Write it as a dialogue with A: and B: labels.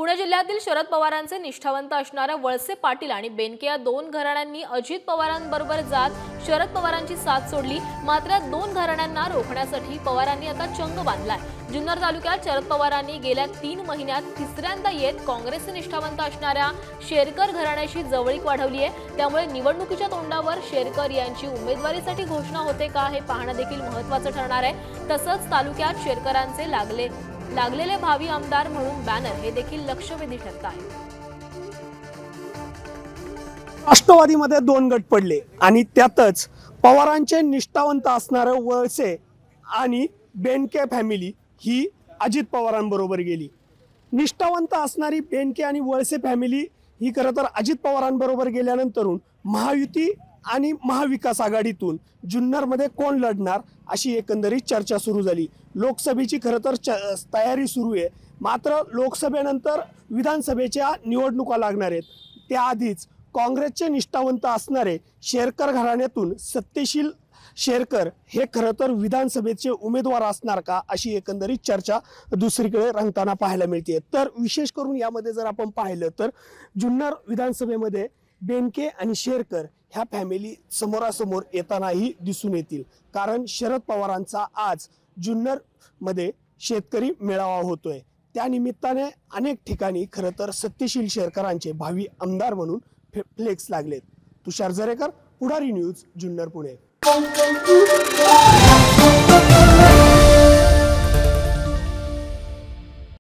A: पुणे जिल्ह्यातील शरद पवारांचे निष्ठावंत असणाऱ्या वळसे पाटील आणि बेनके या दोन घराण्यांनी अजित पवारांबरोबर जात शरद पवारांची साथ सोडली। मात्र दोन घराण्यांना रोखण्यासाठी पवारांनी आता चंग बांधलाय। जुन्नर तालुक्यात शरद पवारांनी गेल्या 3 महिन्यात तिसऱ्यांदा येत काँग्रेसचे निष्ठावंत असणाऱ्या शेरकर घराण्याशी जवळीक वाढवली आहे। त्यामुळे निवडणुकीच्या तोंडावर शेरकर यांची उमेदवारीसाठी घोषणा होते का हे पाहणं देखील महत्त्वाचं ठरणार आहे। तसंच तालुक्यात शेरकरांचे लागलेले भावी आमदार म्हणून बॅनर हे देखील लक्षवेधी ठरत आहे।
B: राष्ट्रवादीमध्ये 2 गट पडले आणि त्यातच पवारांचे निष्ठावंत असणारे वळसे आणि बेनके फॅमिली ही अजित पवारांबरोबर गेली। निष्ठावंत असणारी बेनके आणि वळसे फॅमिली ही खरं तर अजित पवारांबरोबर गेल्यानंतर महायुती आणि महाविकास आघाडीतून जुन्नरमध्ये कोण लढणार अशी एकंदरीत चर्चा सुरू झाली। लोकसभेची खरं तर तयारी सुरू आहे। मात्र लोकसभेनंतर विधानसभेच्या निवडणुका लागणार आहेत। त्याआधीच काँग्रेसचे निष्ठावंत असणारे शेरकर घराण्यातून सत्यशील शेरकर हे खरं तर विधानसभेचे उमेदवार असणार का अशी एकंदरीत चर्चा दुसरीकडे रंगताना पाहायला मिळते। तर विशेष करून यामध्ये जर आपण पाहिलं तर जुन्नर विधानसभेमध्ये बेनके आणि शेरकर ह्या फॅमिली समोरासमोर येतानाही दिसून येतील। कारण शरद पवारांचा आज जुन्नर मध्ये शेतकरी मेळावा होतोय। त्या निमित्ताने अनेक ठिकाणी खरं तर सत्यशील शेरकरांचे भावी आमदार म्हणून फ्लेक्स लागलेत। तुषार जरेकर, पुढारी न्यूज, जुन्नर, पुणे।